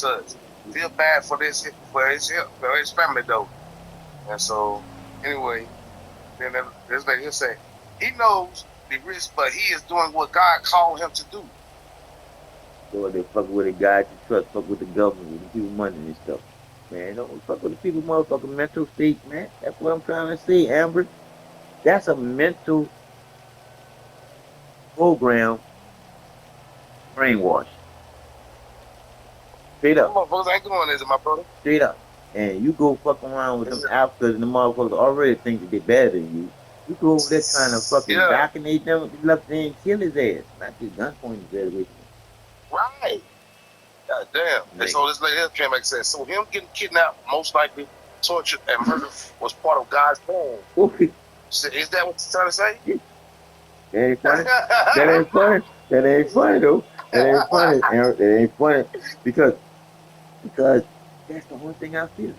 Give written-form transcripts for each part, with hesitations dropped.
us. Feel bad for his family though. And so anyway, then this lady will say, he knows the risk, but he is doing what God called him to do. So they fuck with the guys you trust, fuck with the government, with the people money and stuff. Man, don't fuck with the people motherfucking mental state, man. That's what I'm trying to say, Amber. That's a mental program brainwash. Straight Them up. motherfuckers ain't doing this, my brother. Straight up. And you go fuck around with them Africans and the motherfuckers already think that they're better than you. You go over there trying to fucking vaccinate them, you left there and kill his ass. Not just gun pointing his ass with you. Right. God damn. And so this lady came back and said, so him getting kidnapped, most likely tortured and murdered was part of God's plan. So is that what you're trying to say? That ain't funny. That ain't funny. That ain't funny though. That ain't funny. That ain't funny because that's the only thing I feel.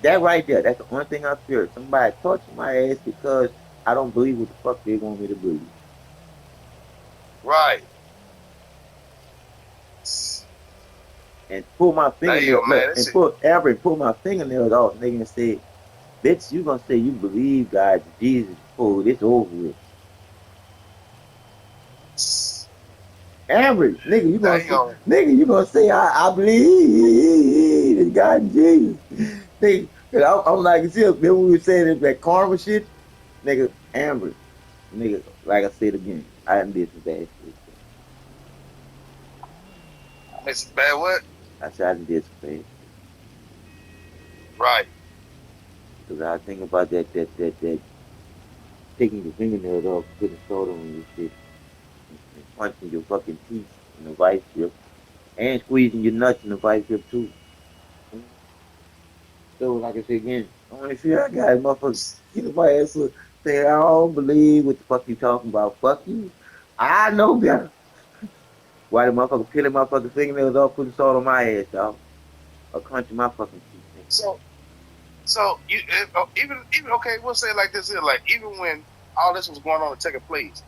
That right there, that's the only thing I fear. Somebody torture my ass because I don't believe what the fuck they want me to believe. Right. And pull my fingernails pull my fingernails off, nigga, and say, bitch, you gonna say you believe God, Jesus, before this over with. Average, nigga, you gonna say I believe in God and Jesus. Nigga, I'm like, see, remember we were saying that karma shit? Nigga, Amber, nigga, like I said again, I done did some bad shit. It's bad what? I said I done did some bad shit. Right. Because I think about that taking your fingernails off, putting salt on your shit, and punching your fucking teeth in the vice grip, and squeezing your nuts in the vice grip too. So, like I said again, I want to see that guy, motherfuckers, get my ass up, say, I don't believe what the fuck you talking about. Fuck you. I know better. Why the motherfucker peeling my fucking fingernails off, putting salt on my ass, dog? Or crunching my fucking teeth. So you even okay, we'll say it like this here, like even when all this was going on and taking place,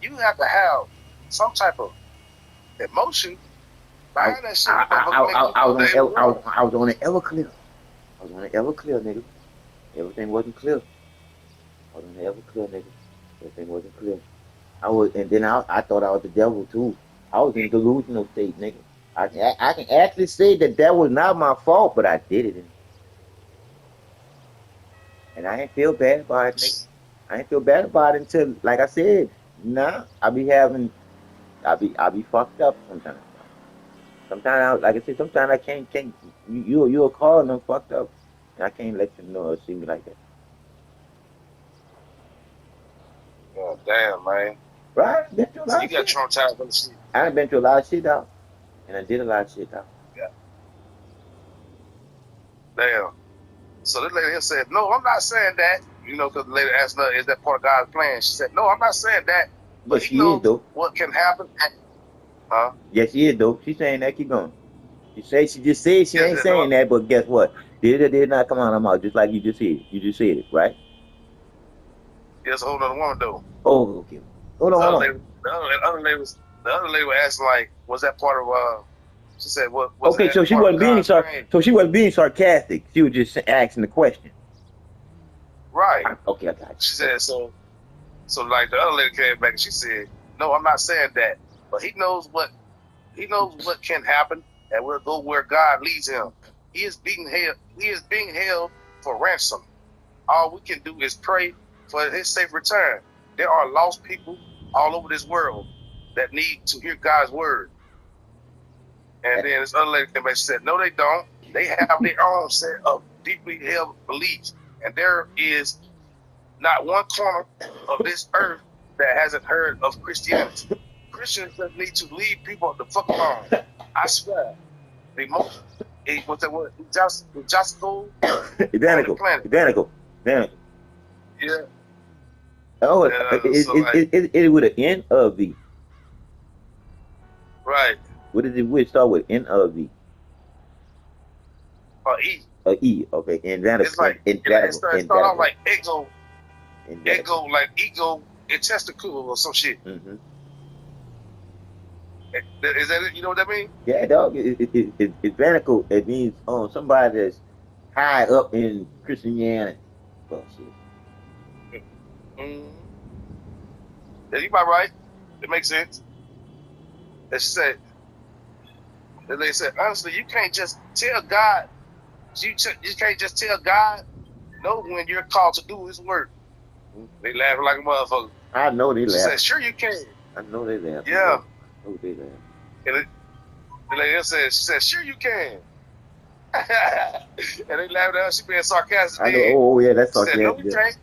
you have to have some type of emotion behind that shit. I was on the Everclear. I was on the Everclear, nigga. Everything wasn't clear. I was on the Everclear, nigga. Everything wasn't clear. And then I thought I was the devil too. I was in delusional state, nigga. I can actually say that was not my fault, but I did it. And I ain't feel bad about it, nigga. I ain't feel bad about it until, like I said, I be fucked up sometimes. Sometimes, like I said, sometimes I can't. You'll call and I'm fucked up, and I can't let you know or see me like that. Oh damn, man! Right? So you got traumatized from the shit. I done been through a lot of shit out, and I did a lot of shit out. Yeah. Damn. So this lady here said, "No, I'm not saying that." You know, because the lady asked her, "Is that part of God's plan?" She said, "No, I'm not saying that." But she is though. What can happen? Huh? Yes, she is though. She's saying that. Keep going. She just said she ain't saying that, but guess what? Did it or did not come out of her mouth, just like you just said. You just said it, right? There's a whole other woman though. Oh, okay. Hold on. The other lady was asking, like, was that part of she said what okay, so she wasn't being she wasn't being sarcastic. She was just asking the question. Right. Okay, I got you. She said so like the other lady came back and she said, "No, I'm not saying that. But he knows what can happen and we'll go where God leads him. He is being held for ransom. All we can do is pray for his safe return. There are lost people all over this world that need to hear God's word." And then this other lady came back and said, "No, they don't. They have their own set of deeply held beliefs. And there is not one corner of this earth that hasn't heard of Christianity. Christians just need to leave people the fuck alone. I swear. The most, what's that word? Just go. Identical. Yeah. Oh, it with an N or a V? Right. What does it start with? N or V? E. E. Okay. Identical. It's like it start off like ego, like ego and testicle or some shit. Mm-hmm. Is that it? You know what that means? Yeah, dog. It's radical. It means somebody that's high up in Christianity. Bullshit. Mm-hmm. Yeah, you might right. It makes sense. And she said, and they said, honestly, you can't just tell God. You can't just tell God no when you're called to do His work. They laughing like a motherfucker. I know they She laugh. said, sure you can. I know they laugh. Yeah. I know they laugh. And the lady said, she said, sure you can. And they laughed at her. She being sarcastic. I know. Oh, yeah, that's She said, no, sarcastic. we can't.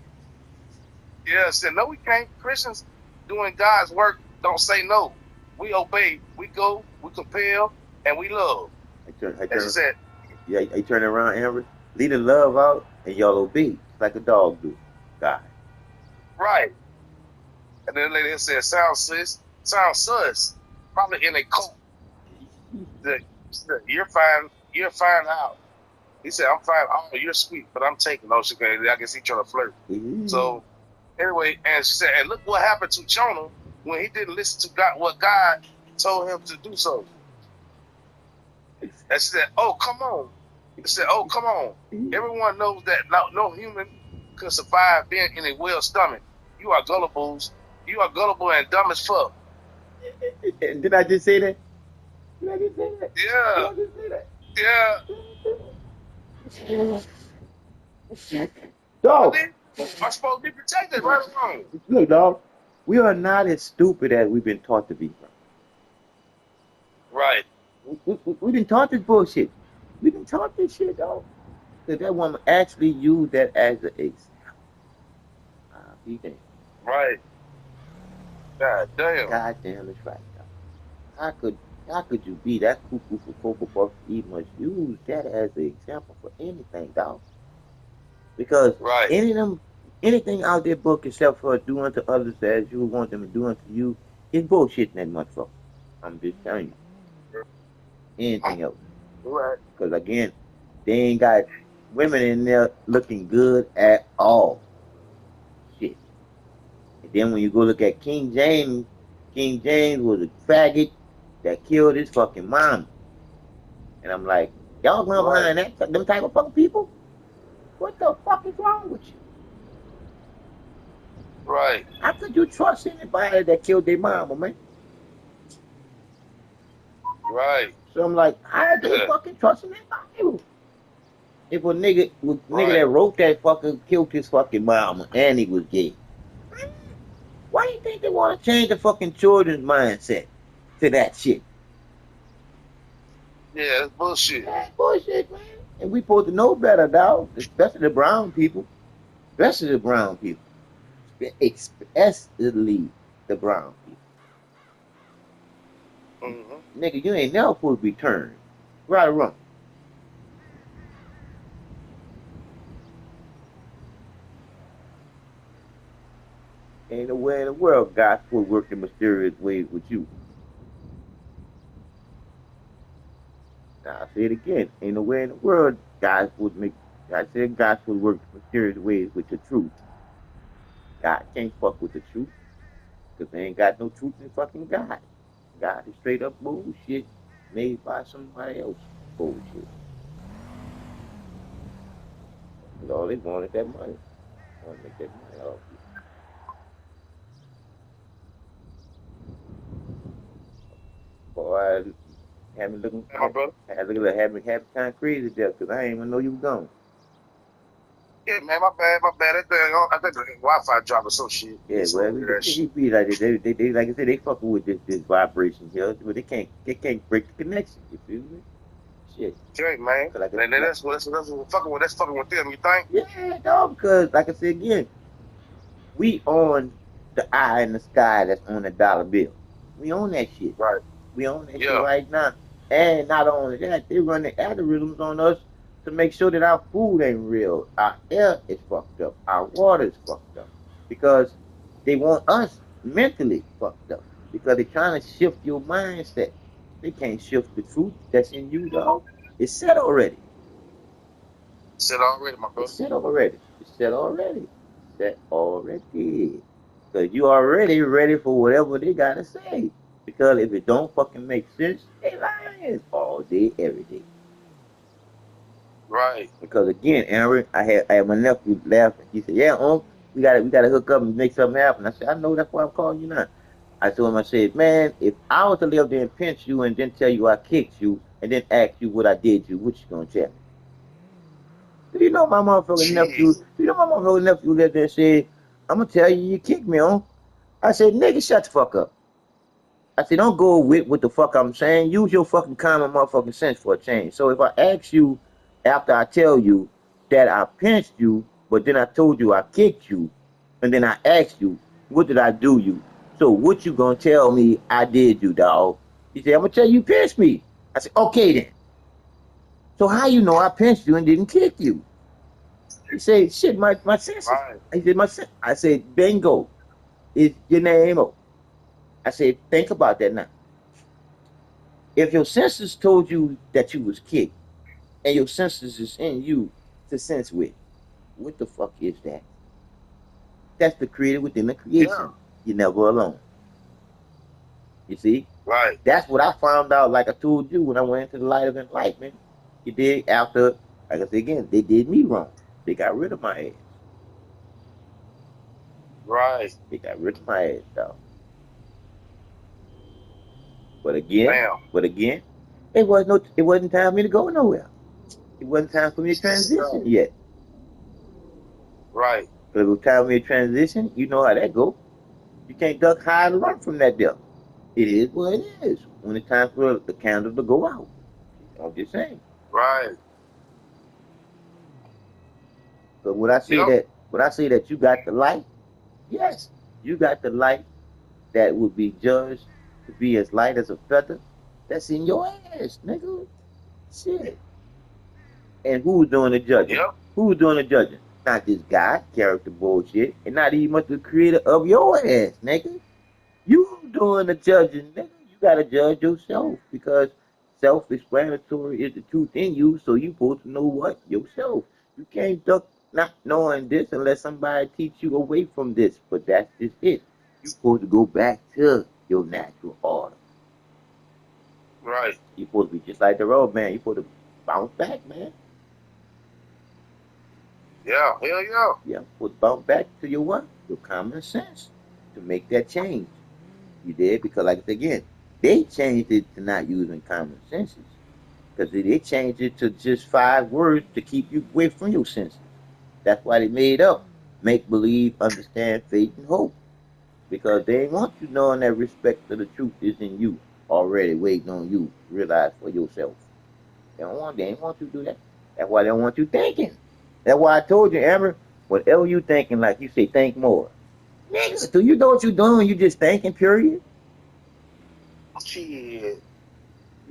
Yeah, she said, no, we can't. Christians doing God's work don't say no. We obey. We go. We compel. And we love. And she said, yeah, I turn around, Amber, leading love out, and y'all obey, like a dog do. God. right. And then the lady said, sounds sus. Probably in a cult. You're fine. You're fine out. He said, I'm fine. Oh, you're sweet, but I'm taking those. I guess he trying to flirt. So anyway, and she said, and look what happened to Jonah when he didn't listen to God, what God told him to do so. And she said, oh, come on. He said, oh, come on. Everyone knows that no human could survive being in a whale's stomach. You are gullibles. You are gullible and dumb as fuck. Did I just say that? Did I just say that? Yeah. Did I just say that? Yeah. Dog. I'm supposed to be protected, right or wrong. Look, dog. We are not as stupid as we've been taught to be. Right. We've been taught this bullshit. We've been taught this shit, dog. Because that woman actually used that as an example. Be damned. Right. God damn. God damn, it's right, dog. How could you be that cuckoo for Cocoa Puffs to even use that as an example for anything, dog? Because anything out there book except for do unto others as you want them to do unto you is bullshit in that motherfucker. I'm just telling you. Anything else. Right. Because again, they ain't got women in there looking good at all. Shit. And then when you go look at King James was a faggot that killed his fucking mom. And I'm like, y'all going behind that, them type of fucking people? What the fuck is wrong with you? Right. How could you trust anybody that killed their mama, man? Right. So I'm like, how are they fucking trusting anybody? If a nigga that wrote that fucking killed his fucking mama and he was gay, why do you think they want to change the fucking children's mindset to that shit? Yeah, that's bullshit. That's bullshit, man. And we supposed to know better, dog. Especially the brown people. Especially the brown people. Especially the brown people. Mm-hmm. Nigga, you ain't never supposed to be turned. Right or wrong? Ain't no way in the world God's supposed to work in mysterious ways with you. Now, I say it again. Ain't no way in the world God supposed to work in mysterious ways with the truth. God can't fuck with the truth. Because they ain't got no truth in fucking God. God is straight up bullshit made by somebody else. Bullshit. And all they want is that money. They want to make that money off you. Boy, I had me looking, having kind of crazy there because I didn't even know you were gone. Yeah, man, my bad. I think the Wi-Fi dropped or some shit. Yeah, well, he be like they like I said, they fucking with this vibration here, but they can't break the connection. You feel me? Shit. Okay, man. Like that's fucking with them. You think? Yeah, dog. Because like I said again, we on the eye in the sky that's on the dollar bill. We own that shit. Right. We own that shit right now. And not only that, they run the algorithms on us to make sure that our food ain't real. Our air is fucked up. Our water is fucked up. Because they want us mentally fucked up. Because they're trying to shift your mindset. They can't shift the truth that's in you, dog. It's set already. Set already, my brother. It's set already. It's set already. Set already. Because you already ready for whatever they got to say. Because if it don't fucking make sense, they lying all day, every day. Right. Because again, Aaron, I had my nephew laughing. He said, "Yeah, we gotta hook up and make something happen." I said, "I know, that's why I'm calling you now." I told him, I said, "Man, if I was to live there and pinch you and then tell you I kicked you and then ask you what I did to you, what you gonna tell me?" Do you know my motherfucking nephew? Jeez. Do you know my motherfucking nephew lived there and said, "I'm gonna tell you kicked me on." I said, "Nigga, shut the fuck up." I said, "Don't go with what the fuck I'm saying. Use your fucking common motherfucking sense for a change." So if I ask you after I tell you that I pinched you, but then I told you I kicked you, and then I asked you, what did I do you? So what you gonna tell me I did you, dog? He said, "I'm gonna tell you pinched me." I said, "Okay then. So how you know I pinched you and didn't kick you?" He said, "Shit, my senses." Right. He said, I said, "Bingo is your name." I said, "Think about that now. If your senses told you that you was kicked, and your senses is in you to sense with, what the fuck is that? That's the creator within the Yeah. creation. You're never alone. You see? Right. That's what I found out, like I told you, when I went into the light of enlightenment. You did after, like I said again, they did me wrong. They got rid of my ass. Right. They got rid of my ass, dog. But again, Damn. but again, it wasn't time for me to go nowhere. It wasn't time for me to transition Right. yet. Right. But it was time for me to transition. You know how that go. You can't duck, hide, and run from that death. It is what it is. When it's time for the candle to go out. I'm just saying. Right. But when I say that you got the light, yes, you got the light that would be judged to be as light as a feather. That's in your ass, nigga. Shit. And who's doing the judging? Yep. Who's doing the judging? Not this guy, character bullshit, and not even much the creator of your ass, nigga. You doing the judging, nigga. You gotta judge yourself because self-explanatory is the truth in you. So you supposed to know what yourself. You can't duck not knowing this unless somebody teach you away from this. But that's just it. You supposed to go back to your natural order. Right. You supposed to be just like the road man. You supposed to bounce back, man. Yeah. Hell yeah. Yeah, supposed to bounce back to your what? Your common sense to make that change. You did because, like again, they changed it to not using common senses because they changed it to just 5 words to keep you away from your senses. That's why they made up make believe, understand, faith, and hope because they ain't want you knowing that respect to the truth is in you already, waiting on you to realize for yourself. They ain't want you to do that. That's why they don't want you thinking. That's why I told you, Amber, whatever you thinking, like you say, think more. Nigga, do you know what you're doing? You just thinking, period. Shit.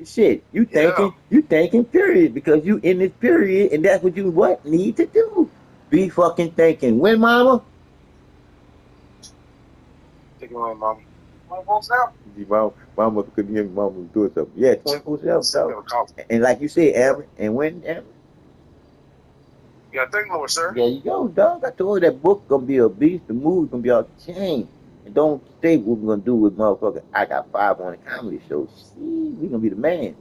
Shit, Yeah. you thinking, period, because you in this period, and that's what you what need to do. Be fucking thinking. When, mama? Take it away, mom. Want to out? Mama couldn't hear me. Mama was doing something. Yeah, 24/7, Sip dog. of coffee. And like you said, Amber, and when, Amber? You got to think more, sir. There you go, dog. I told you that book gonna be a beast. The movie gonna be off the chain. And don't say what we're gonna do with motherfucker. I got 5 on the comedy show. See, we gonna be the man.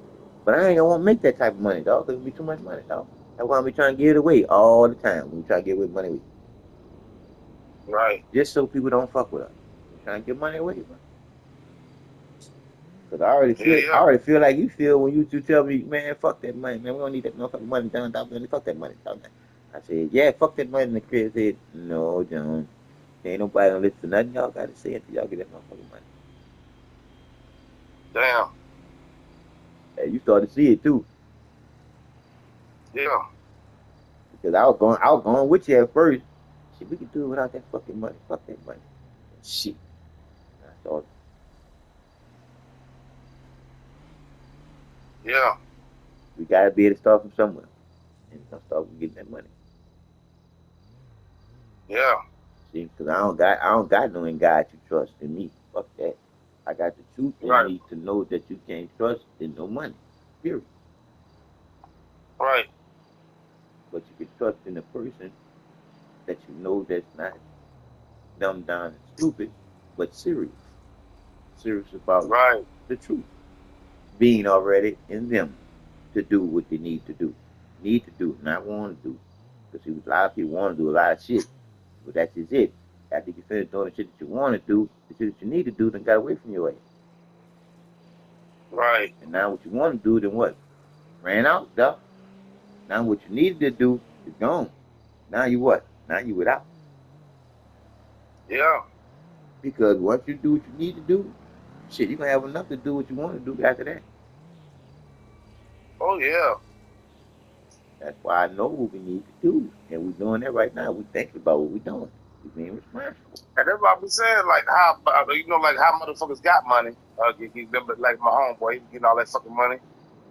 But I ain't gonna want to make that type of money, dog. Cause it'll be too much money, dog. That's why I be trying to give it away all the time. We try to give away money, Right. just so people don't fuck with us. We trying to give money away, bro. Cause I already feel like you feel when you tell me, man, fuck that money, man. We don't need that motherfucking money, John. Fuck that money, dog. I said, yeah, fuck that money. And the kid said, no, John. Ain't nobody gonna listen to nothing y'all gotta say until y'all get that motherfucking money. Damn. And you start to see it too. Yeah. Because I was going with you at first. Shit, we could do it without that fucking money. Fuck that money. Shit. I thought Yeah. we gotta be able to start from somewhere. And start from getting that money. Yeah. See, because I don't got no God you trust in me. Fuck that. I got the truth in Right. me to know that you can't trust in no money. Period. Right. But you can trust in a person that you know that's not dumb down and stupid, but serious. serious about Right. the truth being already in them to do what they need to do. Need to do, not want to do. Because a lot of people want to do a lot of shit, but that's just it. After you finish doing the shit that you want to do, the shit that you need to do, then got away from your ass. Right. And now what you want to do, then what? Ran out, dog. Now what you needed to do is gone. Now you what? Now you without. Yeah. Because once you do what you need to do, shit, you're going to have enough to do what you want to do after that. Oh yeah. That's why I know what we need to do. And we're doing that right now. We thinking about what we're doing. We're being responsible. And that's what I be saying, like how like how motherfuckers got money. Like my homeboy, he getting all that fucking money.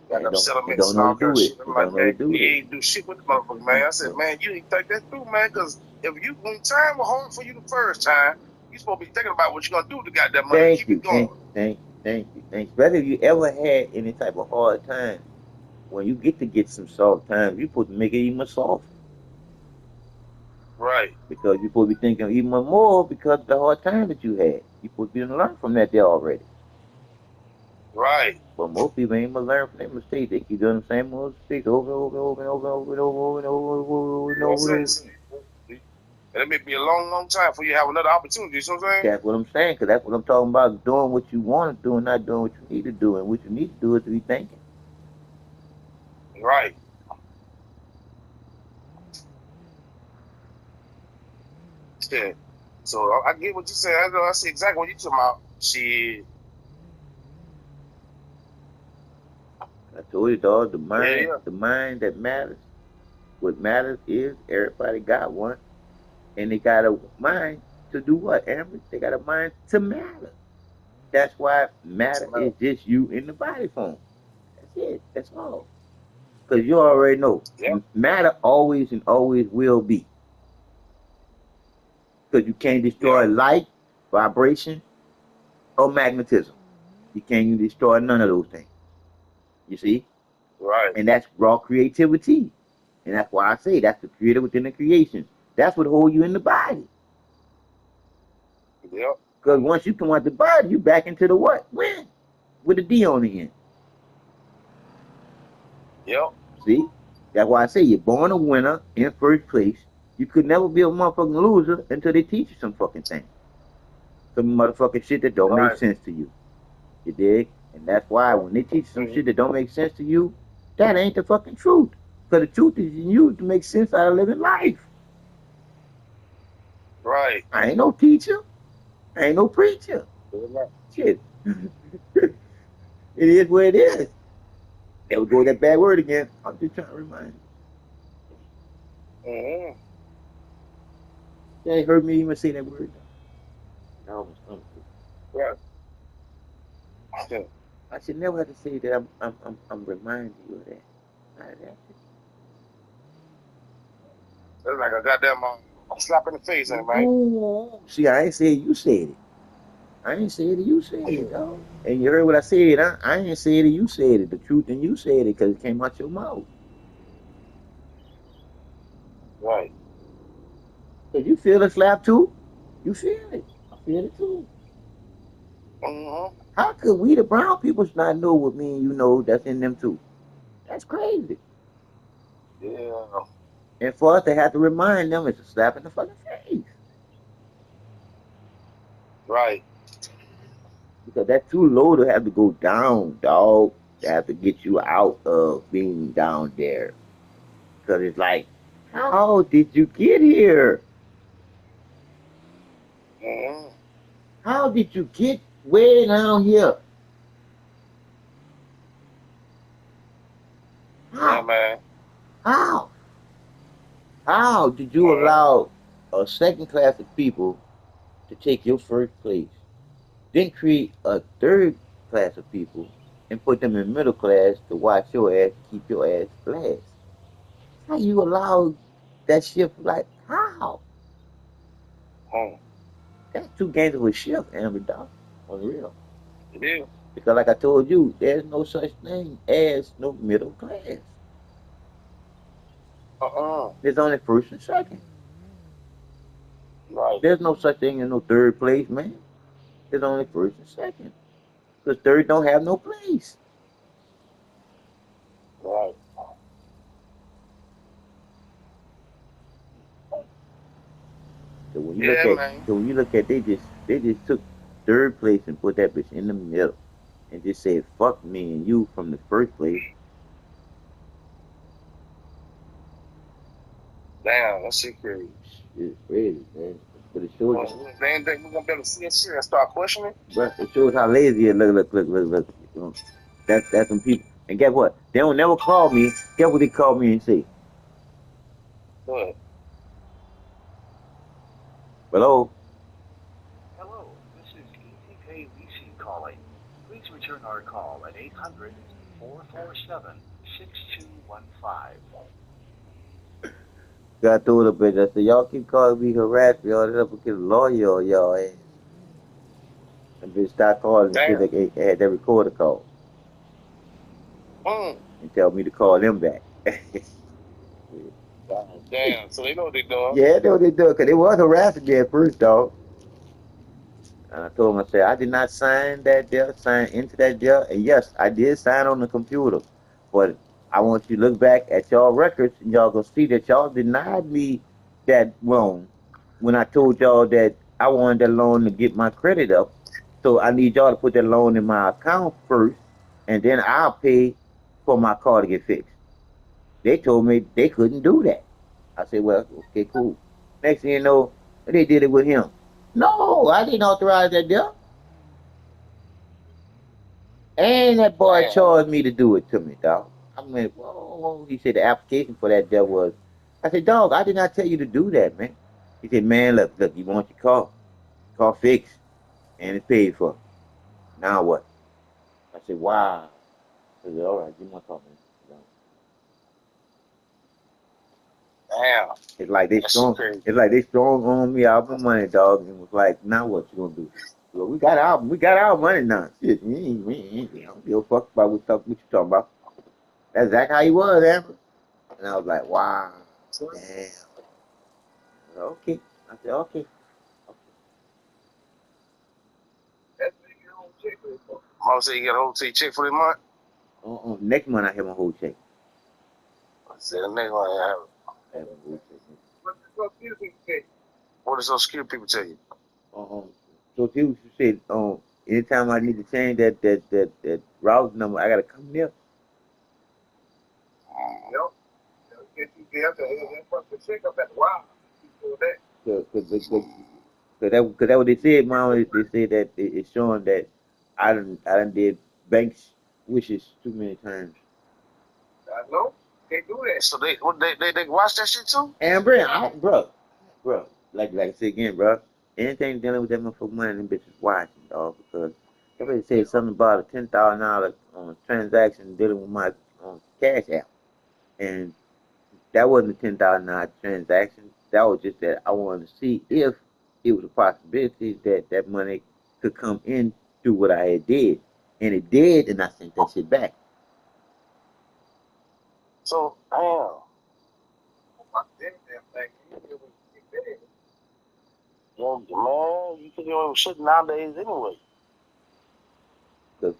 Got them They settlements don't and know all to kind of do it. shit. I'm They like, don't know to man, do you it. ain't do shit with the motherfucker, man. I said, man, you ain't think that through, man, because when time was hard for you the first time, you supposed to be thinking about what you're gonna do to got that money to keep it going. Thank you. Especially if you ever had any type of hard time, when you get some soft times, you're supposed to make it even softer. Right. Because you're supposed to be thinking even more because of the hard time that you had. You're supposed to be able to learn from that there already. Right. But most people ain't gonna learn from their mistakes. They keep doing the same old mistakes over and over and over and over and over and over and over and over. And it may be a long, long time before you have another opportunity. You know what I'm saying? That's what I'm saying, because that's what I'm talking about. Doing what you want to do and not doing what you need to do. And what you need to do is to be thinking. Right. Yeah. So I get what you said. I see exactly what you're talking about. Shit. I told you, dog, the Yeah. mind that matters. What matters is everybody got one, and they got a mind to do what, Amber? They got a mind to matter. That's why matter is just you in the body form. That's it. That's all. Because you already know, Yep. matter always and always will be. Because you can't destroy light, vibration, or magnetism. You can't even destroy none of those things. You see? Right. And that's raw creativity. And that's why I say that's the creator within the creation. That's what holds you in the body. Yep. Because once you come out the body, you back into the what? When? With a D on the end. Yep. See? That's why I say you're born a winner in first place. You could never be a motherfucking loser until they teach you some fucking thing. Some motherfucking shit that don't make sense to you. You dig? And that's why when they teach you some shit that don't make sense to you, that ain't the fucking truth. Because the truth is in you to make sense out of living life. Right. I ain't no teacher. I ain't no preacher. Shit. It is what it is. There we go with that bad word again. I'm just trying to remind you. Mm-hmm. You ain't heard me even say that word. No, Right. I should never have to say that I'm reminding you of that. Not of that. That's like a goddamn slap in the face, ain't it, man? Ooh. See, I ain't said you said it. I ain't said it, you said it, dog. And you heard what I said, huh? I ain't said it, you said it. The truth and you said it because it came out your mouth. Right. Because you feel the slap too. You feel it. I feel it too. Mm-hmm. How could we, the brown people, not know what me and you know that's in them too? That's crazy. Yeah. And for us to have to remind them, it's a slap in the fucking face. Right. Because that's too low to have to go down, dog. To have to get you out of being down there. Because it's like, how did you get here? Mm-hmm. How did you get way down here? How? Yeah, man. How? How did you allow a second class of people to take your first place? Then create a third class of people and put them in middle class to watch your ass, keep your ass last. How you allow that shift? Like how? That's too games of a shift, Amber Dog. On the real. Yeah. Because like I told you, there's no such thing as no middle class. There's only first and second. Right. There's no such thing as no third place, man. There's only first and second. Because third don't have no place. Right. So when you look Yeah, at man. they just took third place and put that bitch in the middle and just said fuck me and you from the first place. Damn, that shit crazy. It's crazy, man. But it shows Well, they ain't think we're gonna be able to see that shit and start questioning. but it shows how lazy it look. You know, that's some people. And guess what? They don't never call me. Guess what they call me and say? But Hello? Hello, this is ETK Leasing calling. Please return our call at 800-447-6215. Got through the bitch. I said, y'all keep calling me harass me, all that up get a lawyer on y'all ass. And bitch start calling and said damn. they had that recorder call Mm. and tell me to call them back. God damn. So they know what they doing. Yeah, they what they do, because they was harassing me at first, dog. And I told him, I said, I did not sign that deal, sign into that deal. And yes, I did sign on the computer. But I want you to look back at y'all records and y'all gonna see that y'all denied me that loan when I told y'all that I wanted that loan to get my credit up. So I need y'all to put that loan in my account first, and then I'll pay for my car to get fixed. They told me they couldn't do that. I said, well, okay, cool. Next thing you know, they did it with him. No, I didn't authorize that deal. And that boy Damn. charged me to do it to me, dog. I mean, whoa. He said the application for that deal was. I said, dog, I did not tell you to do that, man. He said, man, look, you want your car fixed, and it's paid for. Now what? I said, wow. I said, all right, give me my car, man. Damn. It's like they That shit strong. crazy. It's like they strong on me out my money, dog. And was like, now what you gonna do? Well, we got our money now. Shit, we don't give a fuck about what you talking about. That's exactly how he was, Amber. And I was like, wow, damn. I said, okay. I said, okay. Mama said you got a whole check for the month. Next month I have my whole check. I said the next one I have. I have my whole check. What does those security people tell you? So people said, anytime I need to change that route number, I gotta come there. Yep. Cause that what they said, mom. They said that it's showing that I done did banks wishes too many times. I know. They do that. So they watch that shit too? And bro, like I said again, bro. Anything dealing with that motherfucking money, them bitches watching, dog. Because somebody said something about a $10,000 transaction dealing with my cash app, and that wasn't a $10,000 transaction. That was just that I wanted to see if it was a possibility that that money could come in through what I had did, and it did, and I sent that shit back. So damn. Well, man, you can do shit nowadays anyway. Cause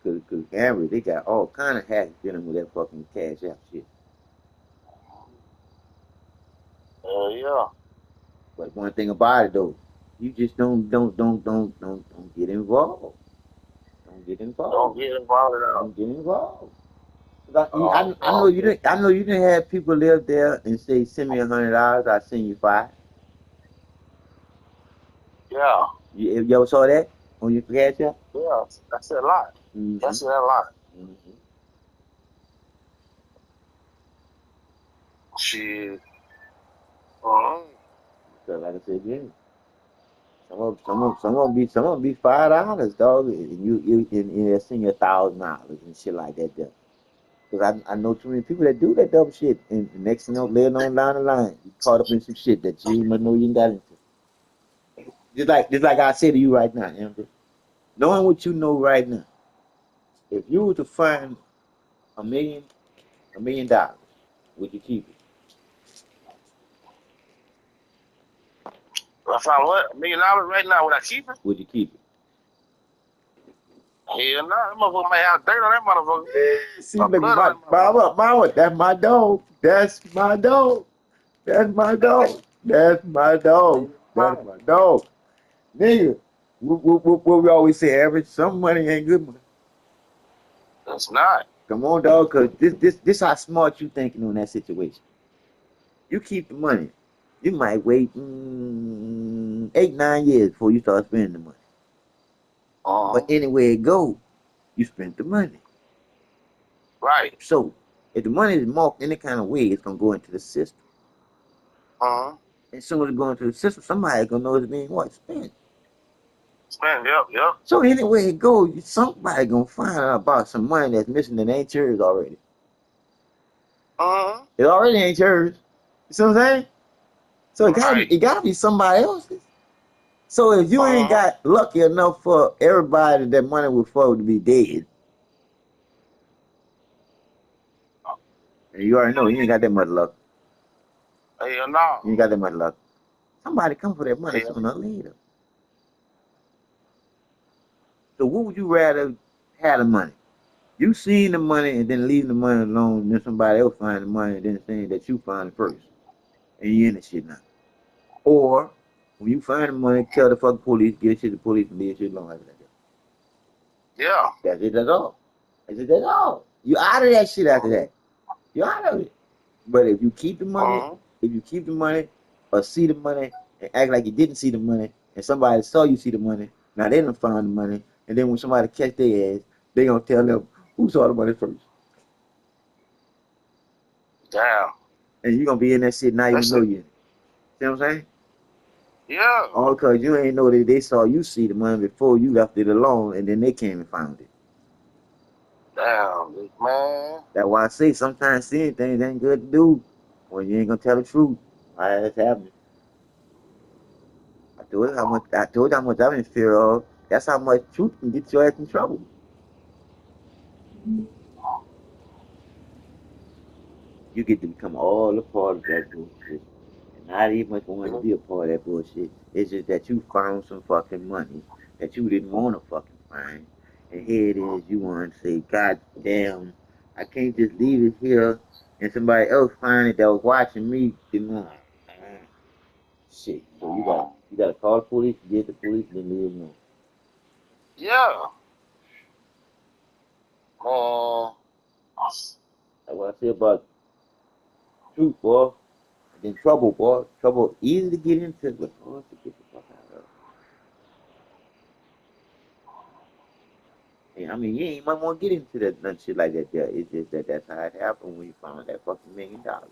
Amber, they got all kind of hacks dealing with that fucking cash app shit. Yeah. But one thing about it though, you just don't get involved. Don't get Don't involved. get involved at all. Don't get involved. 'Cause Oh, I know oh, you didn't. I know you didn't have people live there and say, "Send me $100, I send you five." yeah. You ever saw that on your cash app? Yeah. That's a lot. Mm-hmm. That's a lot. Mm-hmm. Shit. Uh-huh. So like I said again, some of them be $5, dog, and you send you $1,000 and shit like that there. Because I know too many people that do that dumb shit, and the next thing you know, later on down the line, you caught up in some shit that you even know you ain't got into. Just like I say to you right now, Amber, knowing what you know right now, if you were to find a million, $1 million, would you keep it? I found what? $1 million right now. Would I keep it? Would you keep it? Hell no, that motherfucker may have dirt on that motherfucker. Yeah, see, Or look, blood on that mama, that's my dog. That's my dog. That's my dog. That's my dog. That's my dog. Nigga, what we always say, average, some money ain't good money. That's not. Come on, dog, cause this how smart you thinking on that situation. You keep the money. You might wait 8, 9 years before you start spending the money. But anywhere it go, you spend the money. Right. So if the money is marked any kind of way, it's gonna go into the system. And as soon as it goes into the system, somebody's gonna know it's being what spent. Spend, yep. So anywhere it goes, somebody gonna find out about some money that's missing that ain't yours already. It already ain't yours. You see what I'm saying? So it gotta be somebody else's. So if you ain't got lucky enough for everybody that money was for to be dead, and you already know you ain't got that much luck. Hell no. You ain't got that much luck. Somebody come for that money sooner or later. So what would you rather have the money? You seen the money and then leaving the money alone, and then somebody else find the money and then saying that you found it first, and you in the shit now. Or when you find the money, tell the fucking police, get it to the police, and leave shit alone after that. Yeah. That's it. That's all. That's all. You out of that shit after that. You out of it. But if you keep the money, or see the money and act like you didn't see the money, and somebody saw you see the money, now they done found the money, and then when somebody catch their ass, they gonna tell them who saw the money first. Damn. And you gonna be in that shit not even know you. See what I'm saying? Yeah. All because you ain't know that they saw you see the money before you left it alone, and then they came and found it. Damn, man. That's why I say sometimes seeing things ain't good to do when you ain't gonna tell the truth. Why that's happening. I told you how much I'm in fear of. That's how much truth can get your ass in trouble. You get to become all a part of that bullshit. And not even much want to be a part of that bullshit. It's just that you found some fucking money that you didn't want to fucking find. And here it is, you want to say, God damn, I can't just leave it here and somebody else find it that was watching me. Shit. So you gotta call the police, get the police, then leave them alone. Yeah. That's what I say about truth, boy. And then trouble, boy. Trouble easy to get into, but hard to get the fuck out of. And I mean, you ain't might want to get into that none shit like that. There, it's just that that's how it happened when you found that fucking $1,000,000.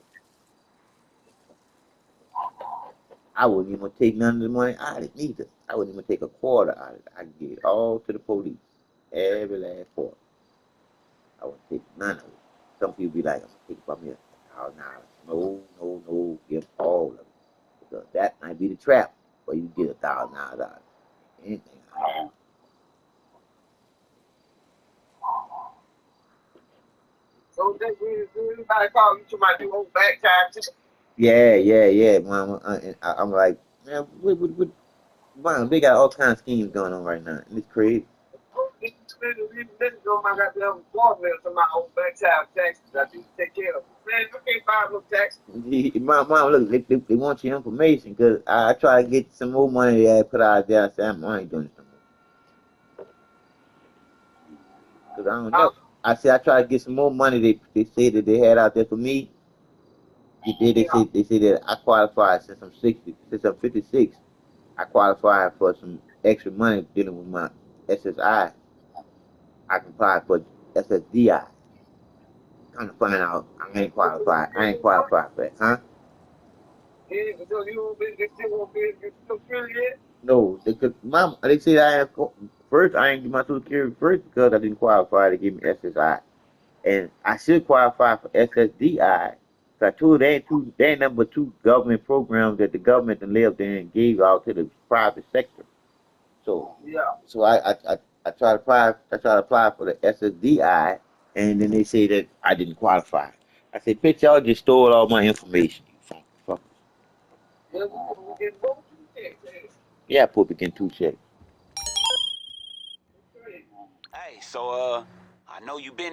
I wouldn't even take none of the money out of it neither. I wouldn't even take a quarter out of it. I'd give it all to the police, every last quarter. I wouldn't take none of it. Some people be like, I'm gonna take from here $1,000. No, give all of it. Because that might be the trap where you get $1,000 out of it. Anything out of it. So that we anybody call you to my new old back taxes? Yeah, mama. I'm like, man, man, they got all kinds of schemes going on right now. And it's crazy. This on my goddamn apartment to my old back taxes. I need to take care of them. Man, I can't buy no taxes. Mom, look, they want your information because I try to get some more money that I put out there. I said, I ain't doing this no more. Because I don't know. I said, I try to get some more money they say that they had out there for me. They say that I qualify since I'm 56. I qualify for some extra money dealing with my SSI. I can apply for SSDI. Come to find out, I ain't qualified. I ain't qualified for that, huh? No, they say I have first. I ain't get my Social Security first because I didn't qualify to give me SSI, and I should qualify for SSDI. So I told they ain't number two government programs that the government and lived in and gave out to the private sector. So I try to apply for the SSDI, and then they say that I didn't qualify. I said, bitch, y'all just stole all my information. You fuckers. Yeah, I put begin 2 checks. Hey, so I know you been there